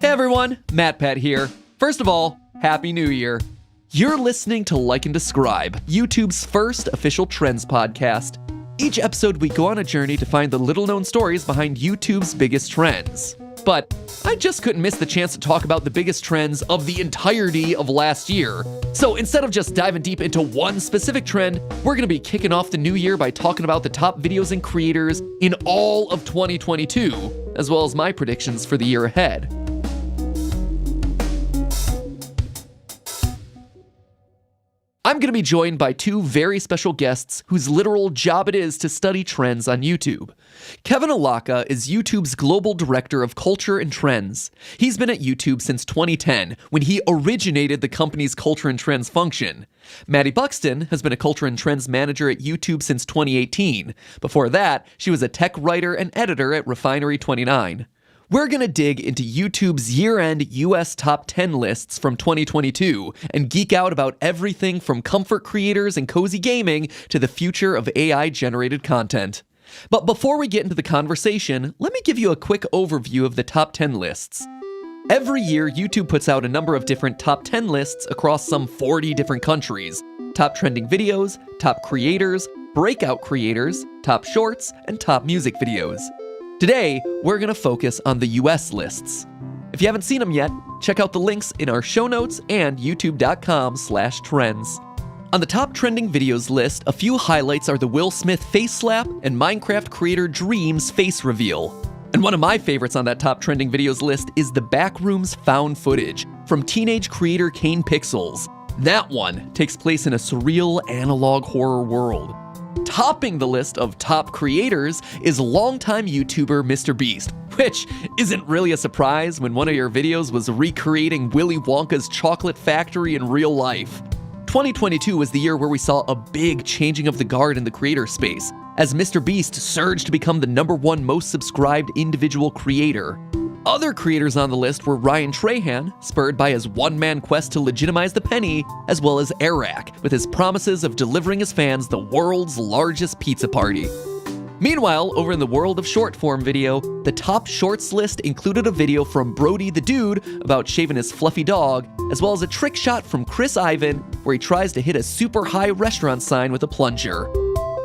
Hey everyone, MatPat here. First of all, Happy New Year. You're listening to Like and Describe, YouTube's first official trends podcast. Each episode we go on a journey to find the little-known stories behind YouTube's biggest trends. But I just couldn't miss the chance to talk about the biggest trends of the entirety of last year. So instead of just diving deep into one specific trend, we're going to be kicking off the new year by talking about the top videos and creators in all of 2022, as well as my predictions for the year ahead. I'm going to be joined by two very special guests whose literal job it is to study trends on YouTube. Kevin Alaka is YouTube's Global Director of Culture and Trends. He's been at YouTube since 2010, when he originated the company's Culture and Trends function. Maddie Buxton has been a Culture and Trends manager at YouTube since 2018. Before that, she was a tech writer and editor at Refinery29. We're going to dig into YouTube's year-end US top 10 lists from 2022 and geek out about everything from comfort creators and cozy gaming to the future of AI-generated content. But before we get into the conversation, let me give you a quick overview of the top 10 lists. Every year, YouTube puts out a number of different top 10 lists across some 40 different countries. Top trending videos, top creators, breakout creators, top shorts, and top music videos. Today, we're going to focus on the US lists. If you haven't seen them yet, check out the links in our show notes and youtube.com/trends. On the top trending videos list, a few highlights are the Will Smith face slap and Minecraft creator Dream's face reveal. And one of my favorites on that top trending videos list is the Backrooms found footage from teenage creator Kane Pixels. That one takes place in a surreal analog horror world. Topping the list of top creators is longtime YouTuber MrBeast, which isn't really a surprise when one of your videos was recreating Willy Wonka's chocolate factory in real life. 2022 was the year where we saw a big changing of the guard in the creator space, as MrBeast surged to become the #1 most subscribed individual creator. Other creators on the list were Ryan Trahan, spurred by his one-man quest to legitimize the penny, as well as Eric, with his promises of delivering his fans the world's largest pizza party. Meanwhile, over in the world of short-form video, the top shorts list included a video from Brody the Dude about shaving his fluffy dog, as well as a trick shot from Chris Ivan, where he tries to hit a super high restaurant sign with a plunger.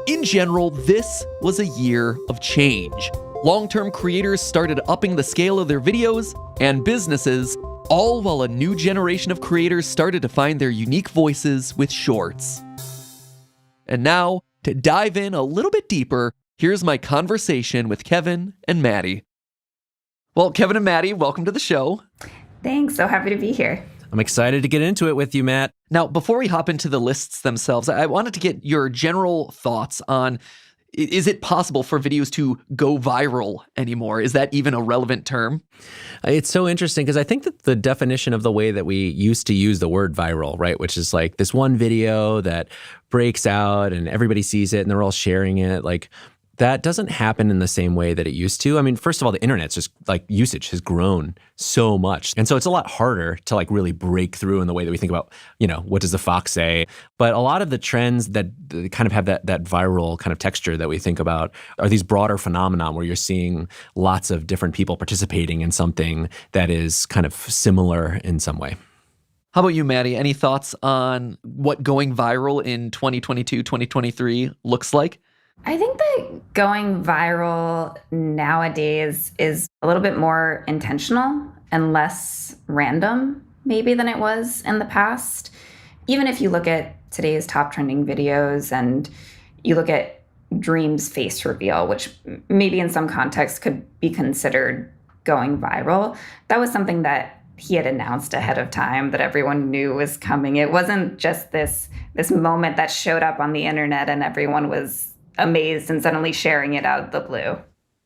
In general, this was a year of change. Long-term creators started upping the scale of their videos and businesses, all while a new generation of creators started to find their unique voices with shorts. And now, to dive in a little bit deeper, here's my conversation with Kevin and Maddie. Well, Kevin and Maddie, welcome to the show. Thanks, so happy to be here. I'm excited to get into it with you, Matt. Now, before we hop into the lists themselves, I wanted to get your general thoughts on, is it possible for videos to go viral anymore? Is that even a relevant term? It's so interesting because I think that the definition of the way that we used to use the word viral, right, which is like this one video that breaks out and everybody sees it and they're all sharing it, like that doesn't happen in the same way that it used to. I mean, first of all, the internet's just like usage has grown so much. And so it's a lot harder to like really break through in the way that we think about, you know, what does the fox say? But a lot of the trends that kind of have that viral kind of texture that we think about are these broader phenomenon where you're seeing lots of different people participating in something that is kind of similar in some way. How about you, Maddie? Any thoughts on what going viral in 2022, 2023 looks like? I think that going viral nowadays is a little bit more intentional and less random, maybe, than it was in the past. Even if you look at today's top trending videos and you look at Dream's face reveal, which maybe in some context could be considered going viral, that was something that he had announced ahead of time that everyone knew was coming. It wasn't just this moment that showed up on the internet and everyone was amazed and suddenly sharing it out of the blue. I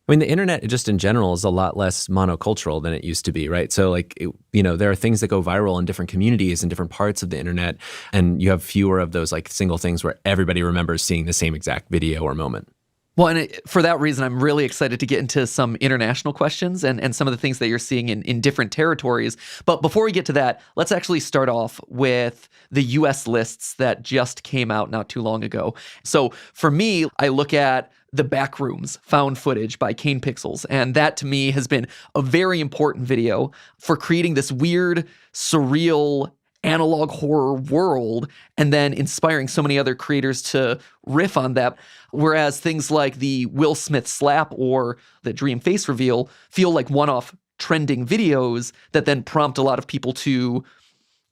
mean, the internet just in general is a lot less monocultural than it used to be, right? So like, you know, there are things that go viral in different communities and different parts of the internet, and you have fewer of those like single things where everybody remembers seeing the same exact video or moment. Well, and for that reason, I'm really excited to get into some international questions and some of the things that you're seeing in different territories. But before we get to that, let's actually start off with the US lists that just came out not too long ago. So for me, I look at The Backrooms Found Footage by Kane Pixels, and that to me has been a very important video for creating this weird, surreal analog horror world and then inspiring so many other creators to riff on that. Whereas things like the Will Smith slap or the Dream face reveal feel like one-off trending videos that then prompt a lot of people to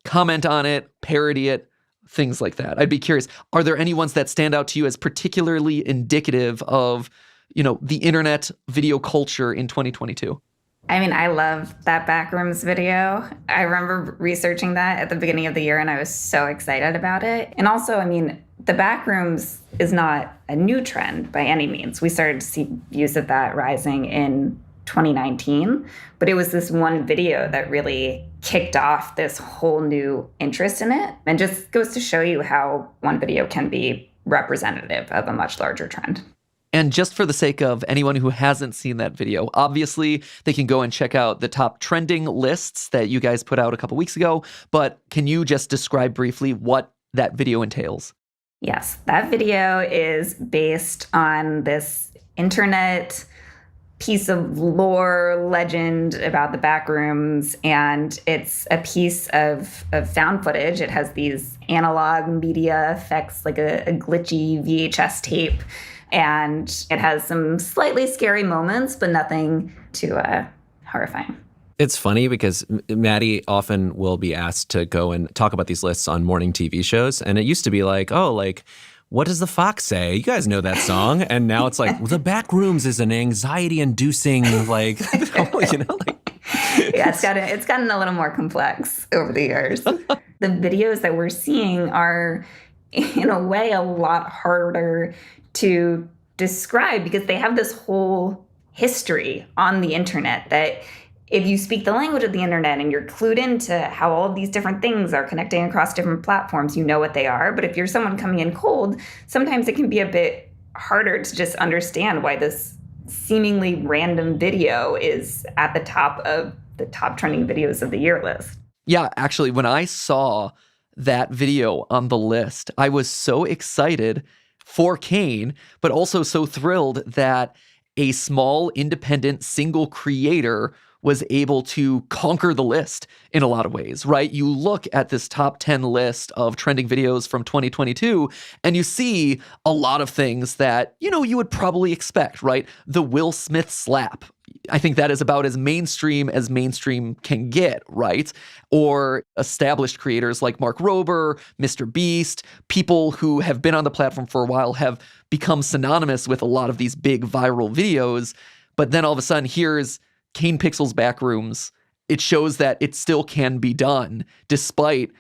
comment on it, parody it, things like that. I'd be curious, are there any ones that stand out to you as particularly indicative of, the internet video culture in 2022? I mean, I love that Backrooms video. I remember researching that at the beginning of the year, and I was so excited about it. And also, I mean, the Backrooms is not a new trend by any means. We started to see views of that rising in 2019, but it was this one video that really kicked off this whole new interest in it, and just goes to show you how one video can be representative of a much larger trend. And just for the sake of anyone who hasn't seen that video, obviously they can go and check out the top trending lists that you guys put out a couple weeks ago. But can you just describe briefly what that video entails? Yes, that video is based on this internet piece of lore legend about the Backrooms, and it's a piece of found footage. It has these analog media effects, like a glitchy VHS tape. And it has some slightly scary moments, but nothing too horrifying. It's funny because Maddie often will be asked to go and talk about these lists on morning TV shows. And it used to be like, what does the fox say? You guys know that song. And now it's like, The Backrooms is an anxiety-inducing, Yeah, it's gotten a little more complex over the years. The videos that we're seeing are, in a way, a lot harder to describe because they have this whole history on the internet that if you speak the language of the internet and you're clued into how all of these different things are connecting across different platforms, you know what they are. But if you're someone coming in cold, sometimes it can be a bit harder to just understand why this seemingly random video is at the top of the top trending videos of the year list. Yeah, actually, when I saw that video on the list, I was so excited for Kane, but also so thrilled that a small, independent, single creator was able to conquer the list in a lot of ways, right? You look at this top 10 list of trending videos from 2022, and you see a lot of things that, you would probably expect, right? The Will Smith slap. I think that is about as mainstream can get, right? Or established creators like Mark Rober, Mr. Beast, people who have been on the platform for a while have become synonymous with a lot of these big viral videos. But then all of a sudden, here's Kane Pixels Backrooms. It shows that it still can be done despite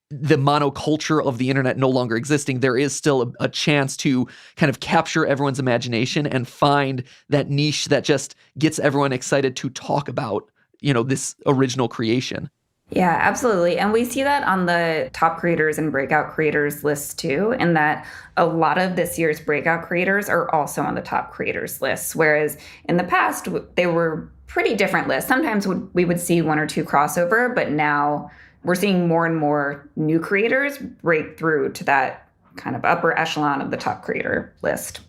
the monoculture of the internet no longer existing. There is still a chance to kind of capture everyone's imagination and find that niche that just gets everyone excited to talk about, this original creation. Yeah, absolutely. And we see that on the top creators and breakout creators list too, in that a lot of this year's breakout creators are also on the top creators lists, whereas in the past, they were pretty different lists. Sometimes we would see one or two crossover, but now we're seeing more and more new creators break through to that kind of upper echelon of the top creator list.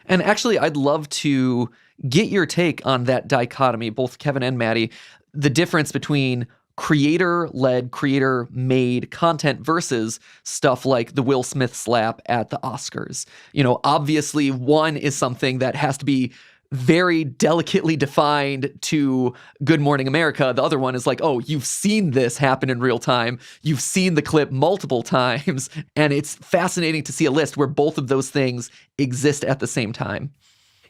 And actually, I'd love to get your take on that dichotomy, both Kevin and Maddie, the difference between creator-led, creator-made content versus stuff like the Will Smith slap at the Oscars. Obviously, one is something that has to be very delicately defined to Good Morning America. The other one is like, oh, you've seen this happen in real time. You've seen the clip multiple times. And it's fascinating to see a list where both of those things exist at the same time.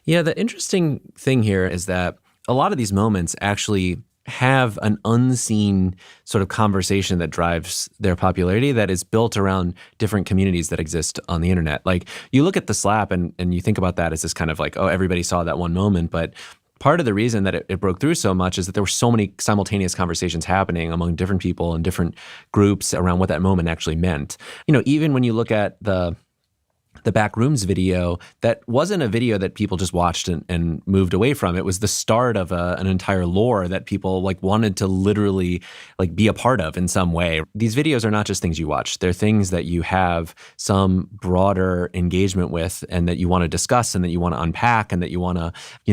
Yeah, the interesting thing here is that a lot of these moments actually have an unseen sort of conversation that drives their popularity that is built around different communities that exist on the internet. Like you look at the slap and you think about that as this kind of like, oh, everybody saw that one moment. But part of the reason that it broke through so much is that there were so many simultaneous conversations happening among different people and different groups around what that moment actually meant. Even when you look at the the Backrooms video, that wasn't a video that people just watched and moved away from. It was the start of an entire lore that people like wanted to literally like be a part of in some way. These videos are not just things you watch. They're things that you have some broader engagement with and that you want to discuss and that you want to unpack and that you want to,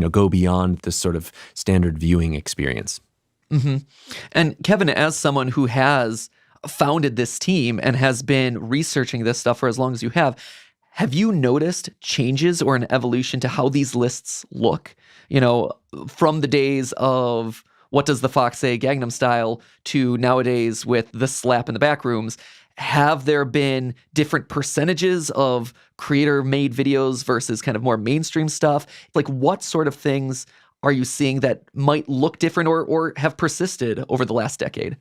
go beyond this sort of standard viewing experience. Mm-hmm. And Kevin, as someone who has founded this team and has been researching this stuff for as long as you have you noticed changes or an evolution to how these lists look? From the days of What Does the Fox Say, Gangnam Style, to nowadays with the slap in the Backrooms. Have there been different percentages of creator-made videos versus kind of more mainstream stuff? Like, what sort of things are you seeing that might look different or have persisted over the last decade?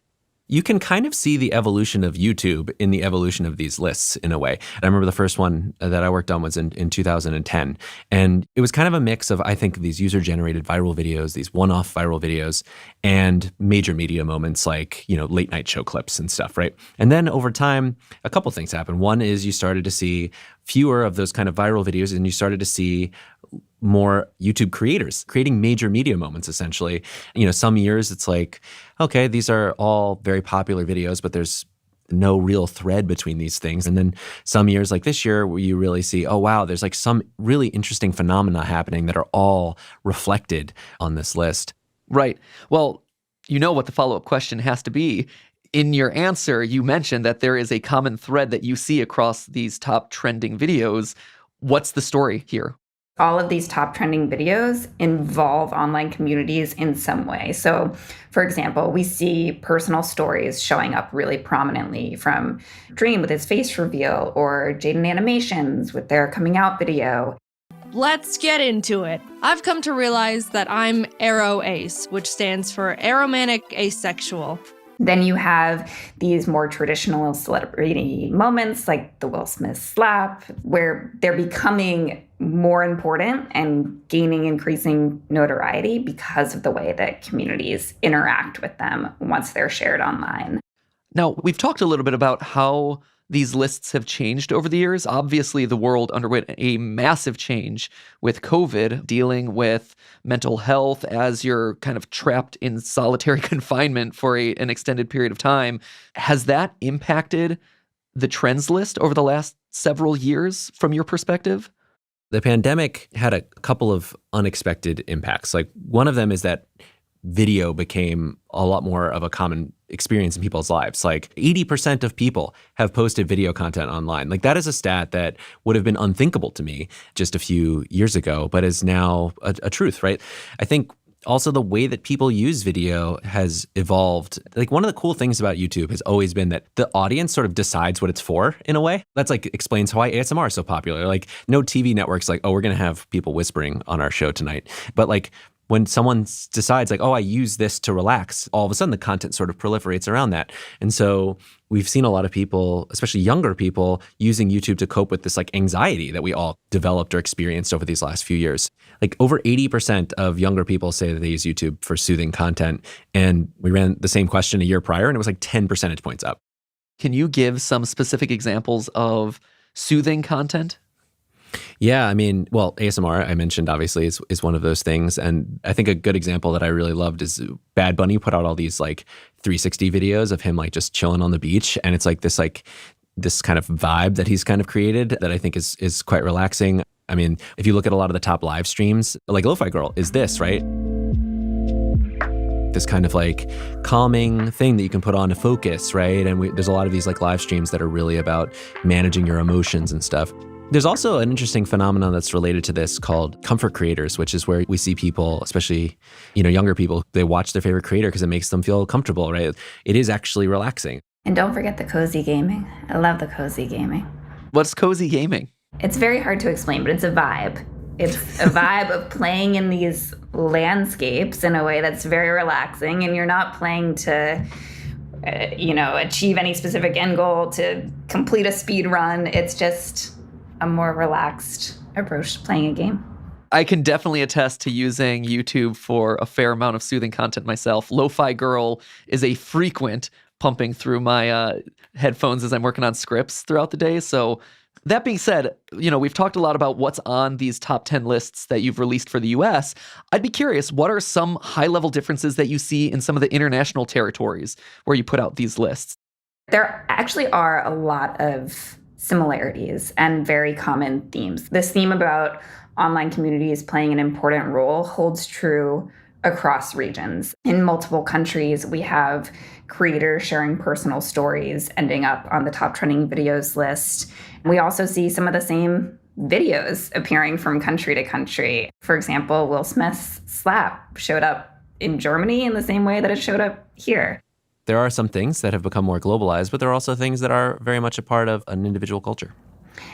You can kind of see the evolution of YouTube in the evolution of these lists in a way. And I remember the first one that I worked on was in 2010. And it was kind of a mix of, I think, these user-generated viral videos, these one-off viral videos, and major media moments like, late night show clips and stuff, right? And then over time, a couple things happened. One is you started to see fewer of those kind of viral videos, and you started to see more YouTube creators creating major media moments, essentially. Some years it's like, okay, these are all very popular videos, but there's no real thread between these things. And then some years like this year where you really see, oh, wow, there's like some really interesting phenomena happening that are all reflected on this list. Right. Well, what the follow-up question has to be. In your answer, you mentioned that there is a common thread that you see across these top trending videos. What's the story here? All of these top trending videos involve online communities in some way. So, for example, we see personal stories showing up really prominently from Dream with his face reveal or Jaden Animations with their coming out video. Let's get into it. I've come to realize that I'm ARO-ACE, which stands for Aromantic Asexual. Then you have these more traditional celebrity moments like the Will Smith slap, where they're becoming more important and gaining increasing notoriety because of the way that communities interact with them once they're shared online. Now, we've talked a little bit about how these lists have changed over the years. Obviously, the world underwent a massive change with COVID, dealing with mental health as you're kind of trapped in solitary confinement for an extended period of time. Has that impacted the trends list over the last several years from your perspective? The pandemic had a couple of unexpected impacts. Like, one of them is that video became a lot more of a common experience in people's lives. Like 80% of people have posted video content online. Like, that is a stat that would have been unthinkable to me just a few years ago, but is now a truth, right? I think also the way that people use video has evolved. Like, one of the cool things about YouTube has always been that the audience sort of decides what it's for in a way. That's like explains why ASMR is so popular. Like, no TV network's like, oh, we're going to have people whispering on our show tonight. But like, when someone decides like, oh, I use this to relax, all of a sudden the content sort of proliferates around that. And so we've seen a lot of people, especially younger people, using YouTube to cope with this like anxiety that we all developed or experienced over these last few years. Like, over 80% of younger people say that they use YouTube for soothing content. And we ran the same question a year prior and it was like 10 percentage points up. Can you give some specific examples of soothing content? Yeah, I mean, well, ASMR, I mentioned, obviously, is one of those things. And I think a good example that I really loved is Bad Bunny put out all these like 360 videos of him like just chilling on the beach. And it's like this kind of vibe that he's kind of created that I think is quite relaxing. I mean, if you look at a lot of the top live streams, like Lo-Fi Girl is this, right? This kind of like calming thing that you can put on to focus, right? And there's a lot of these like live streams that are really about managing your emotions and stuff. There's also an interesting phenomenon that's related to this called comfort creators, which is where we see people, especially, younger people, they watch their favorite creator because it makes them feel comfortable, right? It is actually relaxing. And don't forget the cozy gaming. I love the cozy gaming. What's cozy gaming? It's very hard to explain, but it's a vibe. It's a vibe of playing in these landscapes in a way that's very relaxing, and you're not playing to achieve any specific end goal, to complete a speed run. It's just a more relaxed approach to playing a game. I can definitely attest to using YouTube for a fair amount of soothing content myself. Lo-Fi Girl is a frequent pumping through my headphones as I'm working on scripts throughout the day. So That being said, we've talked a lot about what's on these top 10 lists that you've released for the US. I'd be curious, what are some high-level differences that you see in some of the international territories where you put out these lists? There actually are a lot of similarities and very common themes. This theme about online communities playing an important role holds true across regions. In multiple countries, we have creators sharing personal stories ending up on the top trending videos list. We also see some of the same videos appearing from country to country. For example, Will Smith's slap showed up in Germany in the same way that it showed up here. There are some things that have become more globalized, but there are also things that are very much a part of an individual culture.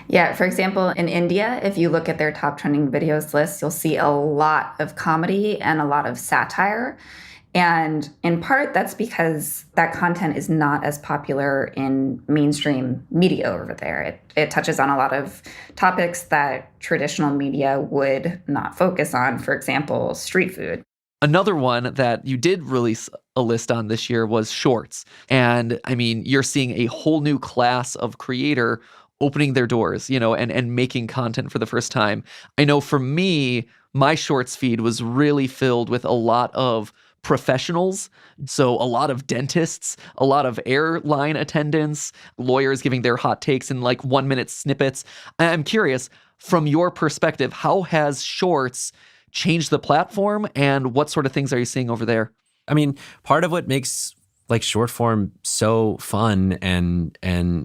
Yeah, for example, in India, if you look at their top trending videos list, you'll see a lot of comedy and a lot of satire. And in part, that's because that content is not as popular in mainstream media over there. It touches on a lot of topics that traditional media would not focus on, for example, street food. Another one that you did release a list on this year was shorts. And I mean, you're seeing a whole new class of creator opening their doors, and making content for the first time. I know for me, my shorts feed was really filled with a lot of professionals. So a lot of dentists, a lot of airline attendants, lawyers giving their hot takes in like 1-minute snippets. I'm curious, from your perspective, how has shorts changed the platform and what sort of things are you seeing over there? I mean, part of what makes like short form so fun and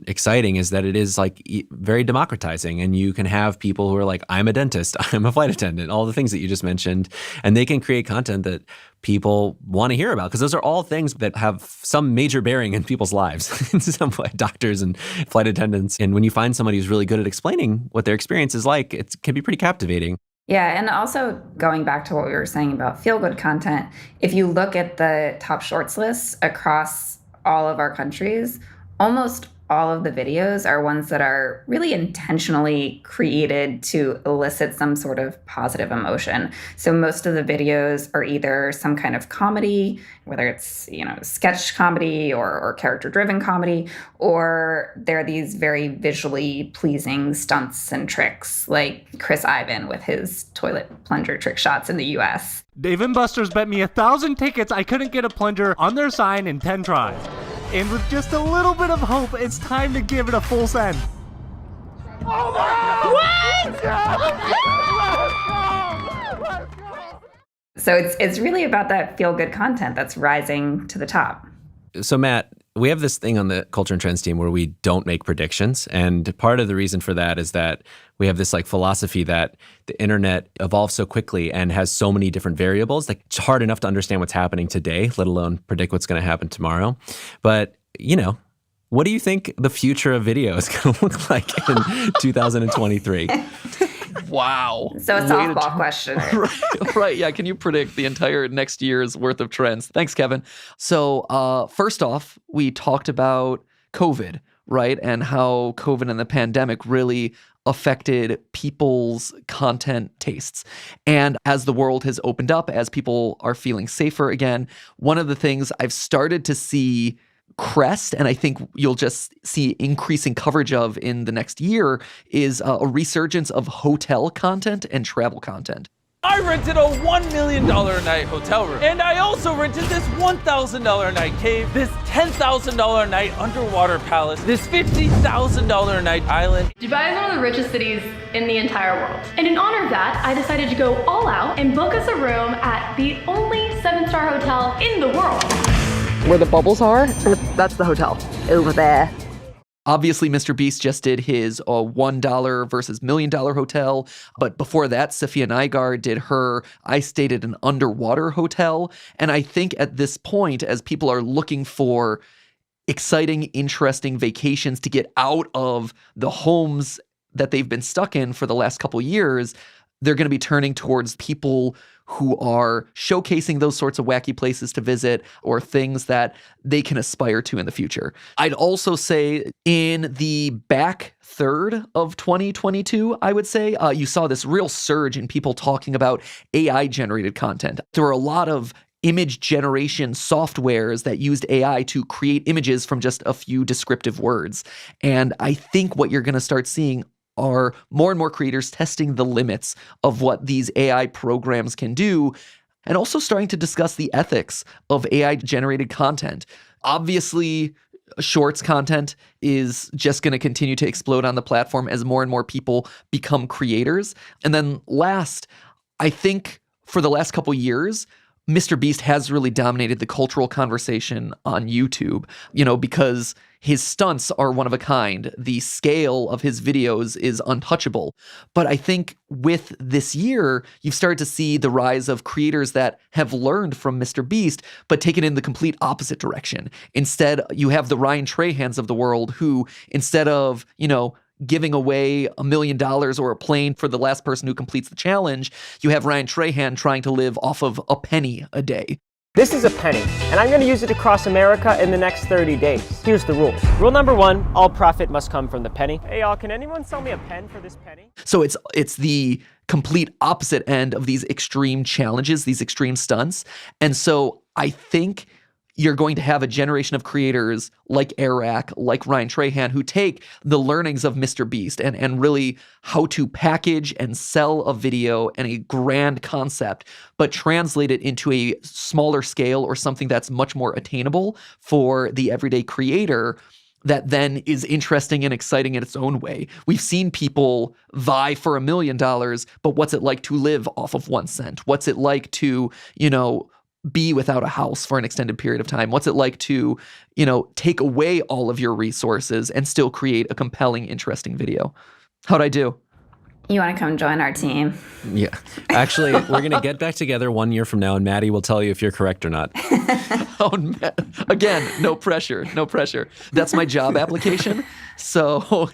exciting is that it is like very democratizing, and you can have people who are like, I'm a dentist, I'm a flight attendant, all the things that you just mentioned, and they can create content that people want to hear about, because those are all things that have some major bearing in people's lives in some way, doctors and flight attendants. And when you find somebody who's really good at explaining what their experience is like, it can be pretty captivating. Yeah, and also going back to what we were saying about feel-good content, if you look at the top shorts lists across all of our countries, almost all of the videos are ones that are really intentionally created to elicit some sort of positive emotion. So most of the videos are either some kind of comedy, whether it's, sketch comedy or character-driven comedy, or they're these very visually pleasing stunts and tricks, like Chris Ivan with his toilet plunger trick shots in the US. Dave & Buster's bet me 1,000 tickets I couldn't get a plunger on their sign in 10 tries. And with just a little bit of hope, it's time to give it a full send. Oh my God! What? So it's really about that feel-good content that's rising to the top. So Matt, we have this thing on the Culture and Trends team where we don't make predictions. And part of the reason for that is that we have this like philosophy that the internet evolves so quickly and has so many different variables, like it's hard enough to understand what's happening today, let alone predict what's going to happen tomorrow. But, what do you think the future of video is going to look like in 2023? Wow. So a softball question. Right. Yeah. Can you predict the entire next year's worth of trends? Thanks, Kevin. So first off, we talked about COVID, right? And how COVID and the pandemic really affected people's content tastes. And as the world has opened up, as people are feeling safer again, one of the things I've started to see crest, and I think you'll just see increasing coverage of in the next year, is a resurgence of hotel content and travel content. I rented a $1 million a night hotel room. And I also rented this $1,000 a night cave, this $10,000 a night underwater palace, this $50,000 a night island. Dubai is one of the richest cities in the entire world. And in honor of that, I decided to go all out and book us a room at the only 7-star hotel in the world. Where the bubbles are, that's the hotel over there. Obviously, Mr. Beast just did his $1 versus $1 million hotel. But before that, Safiya Nygaard did her I Stayed at an Underwater Hotel. And I think at this point, as people are looking for exciting, interesting vacations to get out of the homes that they've been stuck in for the last couple years, they're going to be turning towards people who are showcasing those sorts of wacky places to visit or things that they can aspire to in the future. I'd also say in the back third of 2022, I would say, you saw this real surge in people talking about AI-generated content. There were a lot of image generation softwares that used AI to create images from just a few descriptive words. And I think what you're going to start seeing are more and more creators testing the limits of what these AI programs can do, and also starting to discuss the ethics of AI-generated content. Obviously, Shorts content is just going to continue to explode on the platform as more and more people become creators. And then last, I think for the last couple years, MrBeast has really dominated the cultural conversation on YouTube, because his stunts are one of a kind. The scale of his videos is untouchable. But I think with this year, you've started to see the rise of creators that have learned from MrBeast, but taken in the complete opposite direction. Instead, you have the Ryan Trahans of the world who, instead of, giving away $1 million or a plane for the last person who completes the challenge, you have Ryan Trahan trying to live off of a penny a day. This is a penny, and I'm going to use it across America in the next 30 days. Here's the rules. Rule number 1, all profit must come from the penny. Hey y'all, can anyone sell me a pen for this penny? So it's the complete opposite end of these extreme challenges, these extreme stunts. And so I think you're going to have a generation of creators like Eric, like Ryan Trahan, who take the learnings of MrBeast and really how to package and sell a video and a grand concept, but translate it into a smaller scale or something that's much more attainable for the everyday creator that then is interesting and exciting in its own way. We've seen people vie for $1 million, but what's it like to live off of 1 cent? What's it like to, be without a house for an extended period of time? What's it like to, take away all of your resources and still create a compelling, interesting video? How'd I do? You want to come join our team? Yeah. Actually, we're going to get back together 1 year from now, and Maddie will tell you if you're correct or not. Again, no pressure. That's my job application. So,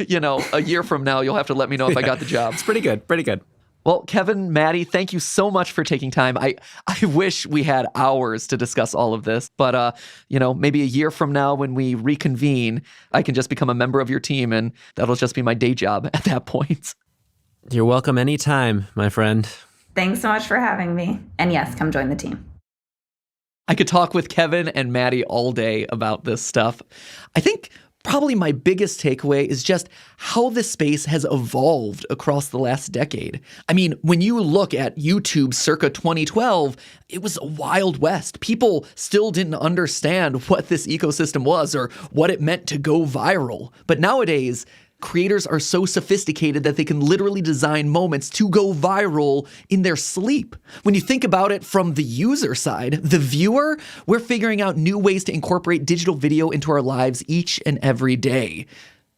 a year from now, you'll have to let me know if I got the job. It's pretty good. Well, Kevin, Maddie, thank you so much for taking time. I wish we had hours to discuss all of this, but maybe a year from now when we reconvene, I can just become a member of your team, and that'll just be my day job at that point. You're welcome anytime, my friend. Thanks so much for having me. And yes, come join the team. I could talk with Kevin and Maddie all day about this stuff. I think probably my biggest takeaway is just how this space has evolved across the last decade. I mean, when you look at YouTube circa 2012, it was a wild west. People still didn't understand what this ecosystem was or what it meant to go viral. But nowadays, creators are so sophisticated that they can literally design moments to go viral in their sleep. When you think about it from the user side, the viewer, we're figuring out new ways to incorporate digital video into our lives each and every day.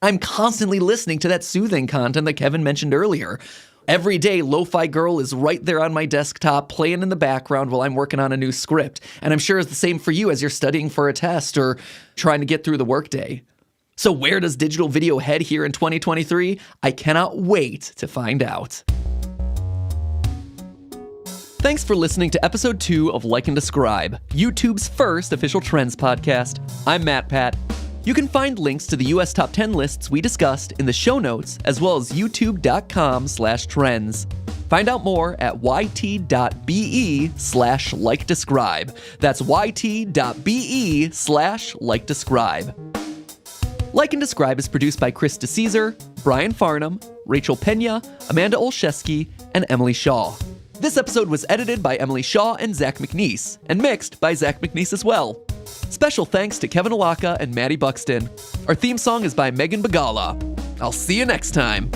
I'm constantly listening to that soothing content that Kevin mentioned earlier. Every day, Lo-Fi Girl is right there on my desktop playing in the background while I'm working on a new script. And I'm sure it's the same for you as you're studying for a test or trying to get through the workday. So where does digital video head here in 2023? I cannot wait to find out. Thanks for listening to episode 2 of Like and Describe, YouTube's first official trends podcast. I'm Matt Pat. You can find links to the US top 10 lists we discussed in the show notes, as well as youtube.com/trends. Find out more at yt.be/likedescribe. That's yt.be/likedescribe. Like and Describe is produced by Chris DeCesar, Brian Farnham, Rachel Pena, Amanda Olszewski, and Emily Shaw. This episode was edited by Emily Shaw and Zach McNeese, and mixed by Zach McNeese as well. Special thanks to Kevin Alaka and Maddie Buxton. Our theme song is by Megan Bagala. I'll see you next time.